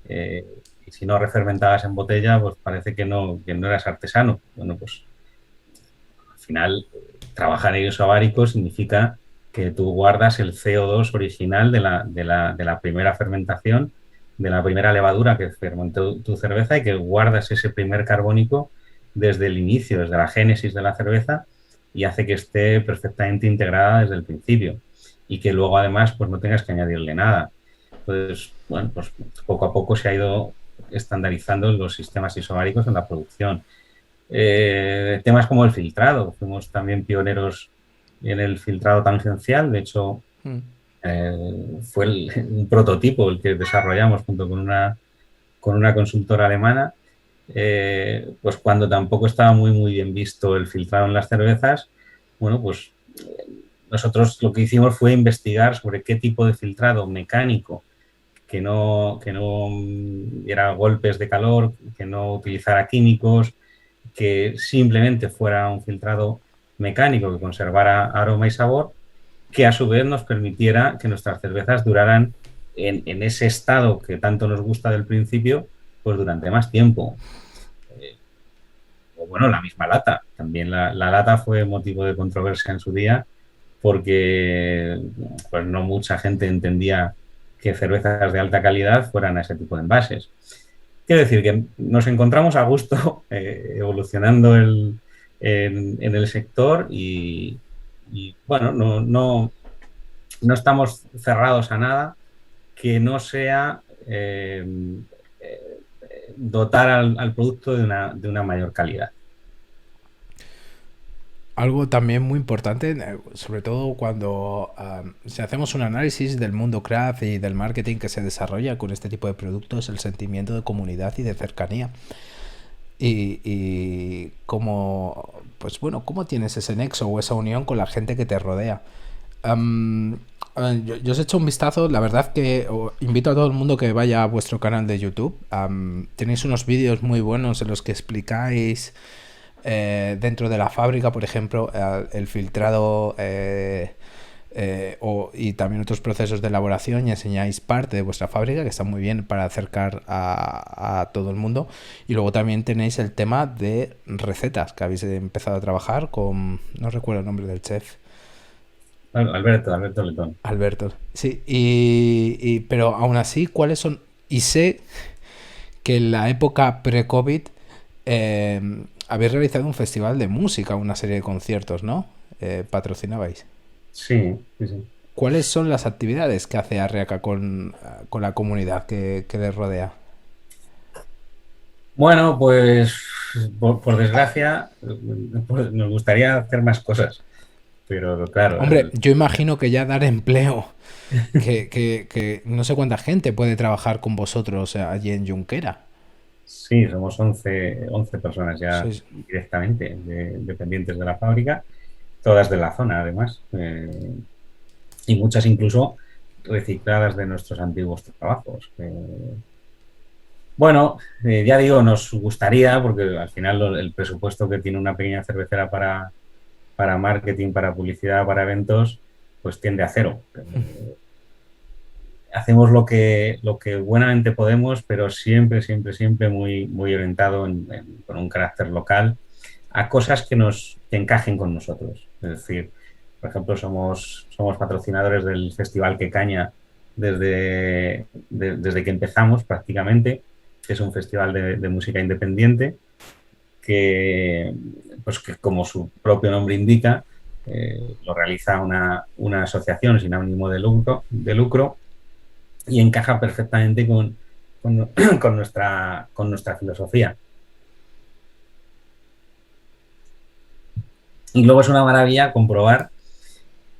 Y si no refermentabas en botella, pues parece que no eras artesano. Bueno, pues al final trabajar en isobárico significa que tú guardas el CO2 original de la primera fermentación, de la primera levadura que fermentó tu cerveza, y que guardas ese primer carbónico desde el inicio, desde la génesis de la cerveza, y hace que esté perfectamente integrada desde el principio y que luego además pues no tengas que añadirle nada. Entonces, bueno, pues poco a poco se ha ido estandarizando los sistemas isobáricos en la producción. Temas como el filtrado, fuimos también pioneros en el filtrado tangencial. De hecho, Mm. fue un prototipo el que desarrollamos junto con una consultora alemana, pues cuando tampoco estaba muy bien visto el filtrado en las cervezas. Bueno, pues nosotros lo que hicimos fue investigar sobre qué tipo de filtrado mecánico que no diera golpes de calor, que no utilizara químicos, que simplemente fuera un filtrado mecánico que conservara aroma y sabor, que a su vez nos permitiera que nuestras cervezas duraran en ese estado que tanto nos gusta del principio, pues durante más tiempo. O bueno, la misma lata. También la lata fue motivo de controversia en su día porque pues no mucha gente entendía que cervezas de alta calidad fueran a ese tipo de envases. Quiero decir que nos encontramos a gusto evolucionando en el sector y bueno, no estamos cerrados a nada que no sea dotar al producto de una mayor calidad. Algo también muy importante, sobre todo cuando si hacemos un análisis del mundo craft y del marketing que se desarrolla con este tipo de productos, el sentimiento de comunidad y de cercanía. Y cómo, pues bueno, cómo tienes ese nexo o esa unión con la gente que te rodea. Yo os he hecho un vistazo, la verdad que invito a todo el mundo que vaya a vuestro canal de YouTube. Tenéis unos vídeos muy buenos en los que explicáis dentro de la fábrica, por ejemplo, el filtrado y también otros procesos de elaboración, y enseñáis parte de vuestra fábrica, que está muy bien para acercar a todo el mundo. Y luego también tenéis el tema de recetas, que habéis empezado a trabajar con, no recuerdo el nombre del chef. Alberto Letón. Alberto, sí. Pero aún así, ¿cuáles son? Y sé que en la época pre-COVID habéis realizado un festival de música, una serie de conciertos, ¿no? Patrocinabais. Sí, sí, sí. ¿Cuáles son las actividades que hace Arreaca con la comunidad que les rodea? Bueno, pues por desgracia pues, nos gustaría hacer más cosas, pero claro, Hombre, yo imagino que ya dar empleo, que no sé cuánta gente puede trabajar con vosotros allí en Junquera. sí, somos 11 personas ya Sois... directamente dependientes de la fábrica, todas de la zona además, y muchas incluso recicladas de nuestros antiguos trabajos. Bueno, ya digo, nos gustaría, porque al final el presupuesto que tiene una pequeña cervecera para marketing, para publicidad, para eventos, pues tiende a cero. Hacemos lo que buenamente podemos, pero siempre, siempre, siempre muy, muy orientado con un carácter local a cosas que encajen con nosotros. Es decir, por ejemplo, somos patrocinadores del Festival Que Caña desde que empezamos prácticamente, que es un festival de música independiente pues que como su propio nombre indica, lo realiza una asociación sin ánimo de lucro y encaja perfectamente con nuestra filosofía. Y luego es una maravilla comprobar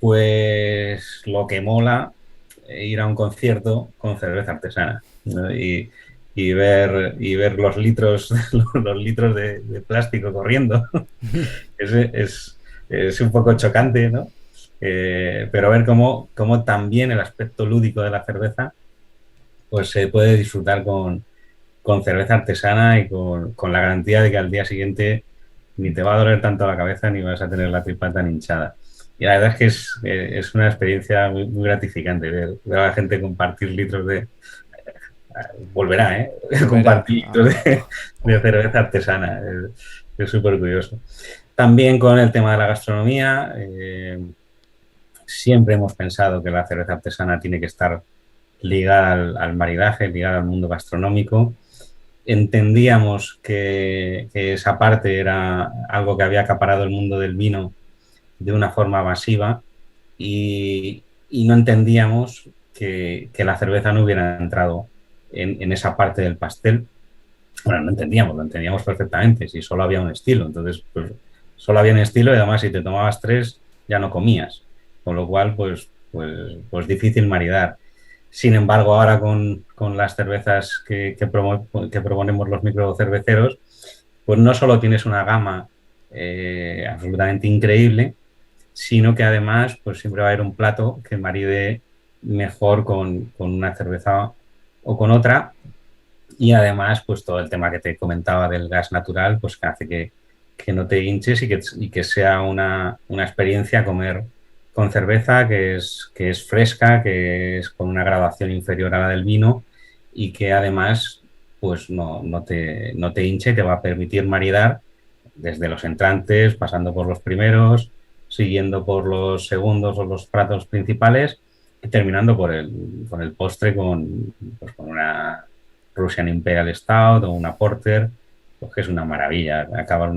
pues lo que mola ir a un concierto con cerveza artesana, ¿no? Y ver los litros de plástico corriendo. Es un poco chocante, ¿no? Pero ver cómo también el aspecto lúdico de la cerveza pues se puede disfrutar con cerveza artesana y con la garantía de que al día siguiente ni te va a doler tanto la cabeza ni vas a tener la tripa tan hinchada. Y la verdad es que es una experiencia muy, muy gratificante ver a la gente compartir litros volverá, ¿eh? Volverá. Compartir litros de cerveza artesana. Es súper curioso. También con el tema de la gastronomía, siempre hemos pensado que la cerveza artesana tiene que estar ligada al maridaje, ligada al mundo gastronómico. Entendíamos que esa parte era algo que había acaparado el mundo del vino de una forma masiva y no entendíamos que la cerveza no hubiera entrado en esa parte del pastel. Bueno, no entendíamos, lo entendíamos perfectamente, si solo había un estilo. Entonces, pues solo había un estilo y además si te tomabas tres ya no comías. Con lo cual, pues difícil maridar. Sin embargo, ahora con las cervezas que proponemos los microcerveceros, pues no solo tienes una gama absolutamente increíble, sino que además pues siempre va a haber un plato que maride mejor con una cerveza o con otra. Y además, pues todo el tema que te comentaba del gas natural, pues que hace que no te hinches y que sea una experiencia con cerveza que es fresca, que es con una graduación inferior a la del vino y que además pues no te hinche, te va a permitir maridar desde los entrantes, pasando por los primeros, siguiendo por los segundos o los platos principales y terminando con el postre pues con una Russian Imperial Stout o una Porter, pues que es una maravilla. Acabar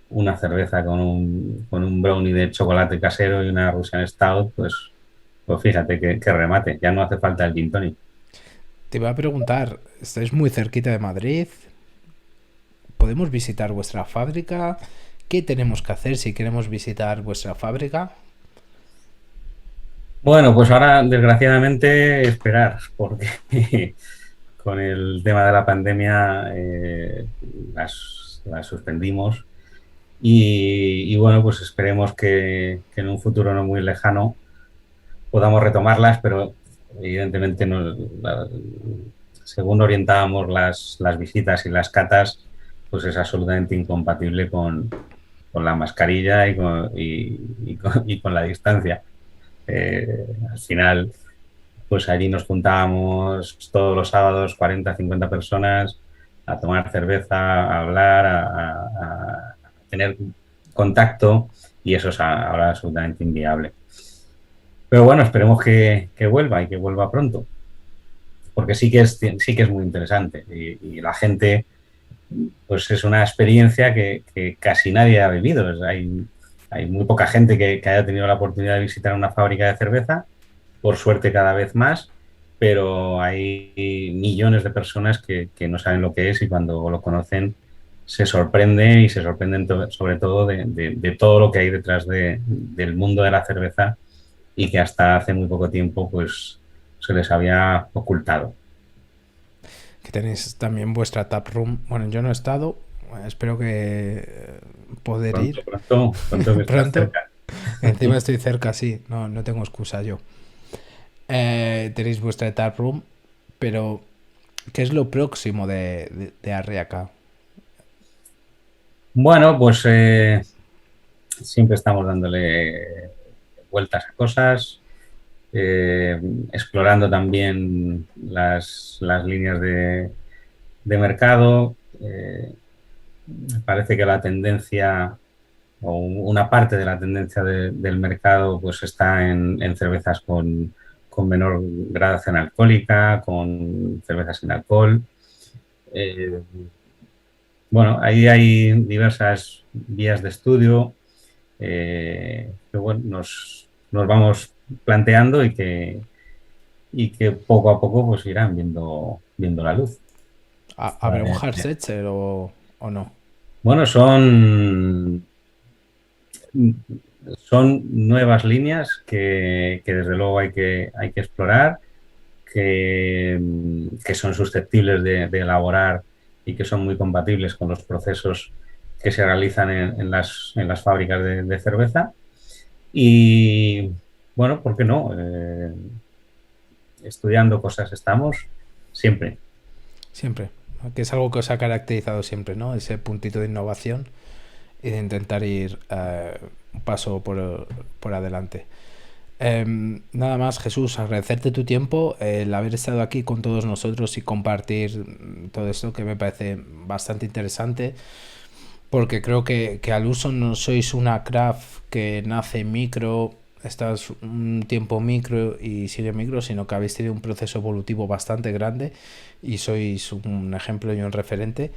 una cerveza con un brownie de chocolate casero y una Russian Stout, pues fíjate que remate, ya no hace falta el gin tonic. Te iba a preguntar, ¿estáis muy cerquita de Madrid? ¿Podemos visitar vuestra fábrica? ¿Qué tenemos que hacer si queremos visitar vuestra fábrica? Bueno, pues ahora desgraciadamente esperar, porque con el tema de la pandemia las suspendimos y bueno, pues esperemos que en un futuro no muy lejano podamos retomarlas, pero evidentemente según orientábamos las visitas y las catas, pues es absolutamente incompatible con la mascarilla y con la distancia. Al final, pues allí nos juntábamos todos los sábados, 40, 50 personas, a tomar cerveza, a hablar, a tener contacto y eso es ahora absolutamente inviable. Pero bueno, esperemos que vuelva y que vuelva pronto, porque sí que es muy interesante y la gente, pues es una experiencia que casi nadie ha vivido. Hay muy poca gente que haya tenido la oportunidad de visitar una fábrica de cerveza, por suerte cada vez más, pero hay millones de personas que no saben lo que es y cuando lo conocen se sorprenden y se sorprenden sobre todo de todo lo que hay detrás del mundo de la cerveza y que hasta hace muy poco tiempo pues se les había ocultado. Que tenéis también vuestra tap room. Bueno, yo no he estado, espero que poder Pronto, ir pronto, pronto que estás pronto. cerca. Encima estoy cerca, sí, no tengo excusa yo. Tenéis vuestra tap room, pero ¿qué es lo próximo de Arriaca? Bueno, pues siempre estamos dándole vueltas a cosas, eh, explorando también las líneas de mercado. Parece que la tendencia o una parte de la tendencia del mercado pues está en cervezas con menor gradación alcohólica, con cervezas sin alcohol. Eh, bueno, ahí hay diversas vías de estudio que bueno, nos vamos planteando y que poco a poco pues irán viendo la luz. ¿Habrá un hard setzer o no? Bueno, son nuevas líneas que desde luego hay que explorar, que son susceptibles de elaborar y que son muy compatibles con los procesos que se realizan en las fábricas de cerveza. Y bueno, ¿por qué no? Estudiando cosas estamos siempre. Siempre. Que es algo que os ha caracterizado siempre, ¿no? Ese puntito de innovación y de intentar ir un paso por adelante. Nada más, Jesús, agradecerte tu tiempo, el haber estado aquí con todos nosotros y compartir todo esto que me parece bastante interesante, porque creo que al uso no sois una craft que nace micro, estás un tiempo micro y sigue micro, sino que habéis tenido un proceso evolutivo bastante grande y sois un ejemplo y un referente.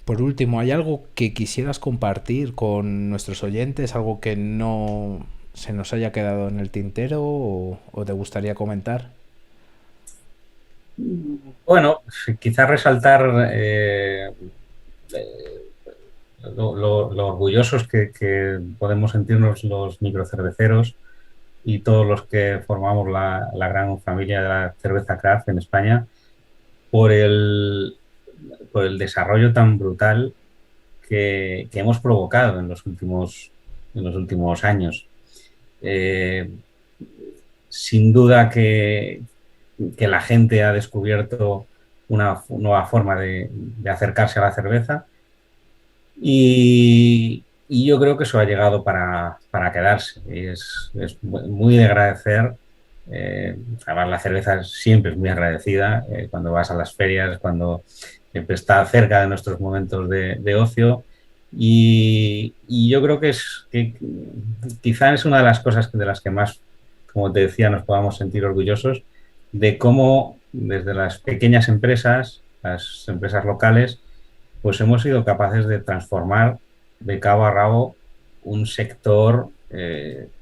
Por último, ¿hay algo que quisieras compartir con nuestros oyentes? ¿Algo que no se nos haya quedado en el tintero o te gustaría comentar? Bueno, quizás resaltar lo orgullosos que podemos sentirnos los microcerveceros y todos los que formamos la gran familia de la cerveza craft en España por por el desarrollo tan brutal que hemos provocado en los últimos años. Eh, Sin duda que la gente ha descubierto una nueva forma de acercarse a la cerveza y yo creo que eso ha llegado para quedarse. Y es muy de agradecer. Además, la cerveza siempre es muy agradecida cuando vas a las ferias, cuando siempre está cerca de nuestros momentos de ocio. Y yo creo que quizá es una de las cosas de las que más, como te decía, nos podamos sentir orgullosos de cómo desde las pequeñas empresas, las empresas locales, pues hemos sido capaces de transformar de cabo a rabo un sector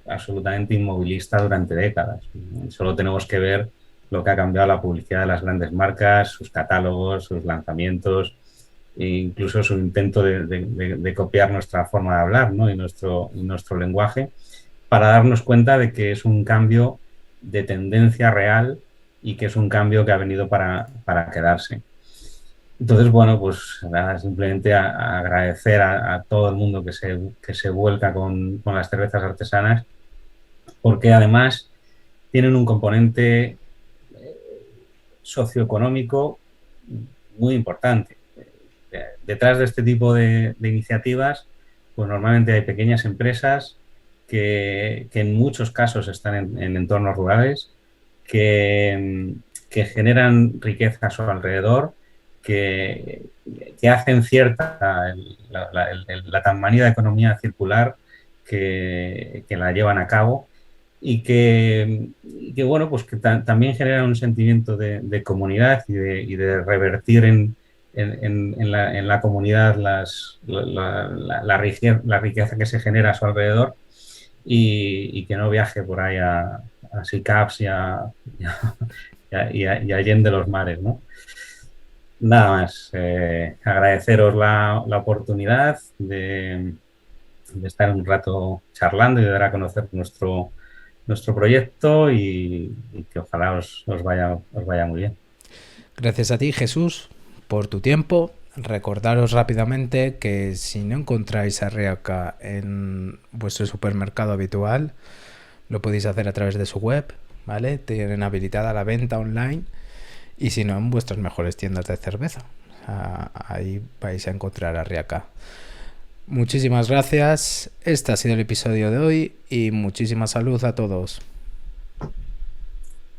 absolutamente inmovilista durante décadas. Solo tenemos que ver lo que ha cambiado la publicidad de las grandes marcas, sus catálogos, sus lanzamientos, e incluso su intento de copiar nuestra forma de hablar, ¿no? y nuestro lenguaje, para darnos cuenta de que es un cambio de tendencia real y que es un cambio que ha venido para quedarse. Entonces, bueno, pues nada, simplemente a agradecer a todo el mundo que se vuelca con las cervezas artesanas, porque además tienen un componente socioeconómico muy importante. Detrás de este tipo de iniciativas, pues normalmente hay pequeñas empresas que en muchos casos están en entornos rurales, que generan riqueza a su alrededor, que, que hacen cierta la tan manida economía circular que la llevan a cabo y que bueno, pues que también generan un sentimiento de comunidad y de revertir en la comunidad la riqueza que se genera a su alrededor y que no viaje por ahí a SICAPs y allende los mares, ¿no? Nada más, agradeceros la oportunidad de estar un rato charlando y de dar a conocer nuestro proyecto y que ojalá os vaya muy bien. Gracias a ti, Jesús, por tu tiempo. Recordaros rápidamente que si no encontráis Arriaca en vuestro supermercado habitual, lo podéis hacer a través de su web, ¿vale? Tienen habilitada la venta online y si no, en vuestras mejores tiendas de cerveza. Ahí vais a encontrar Arriaca. Muchísimas gracias. Este ha sido el episodio de hoy y muchísima salud a todos.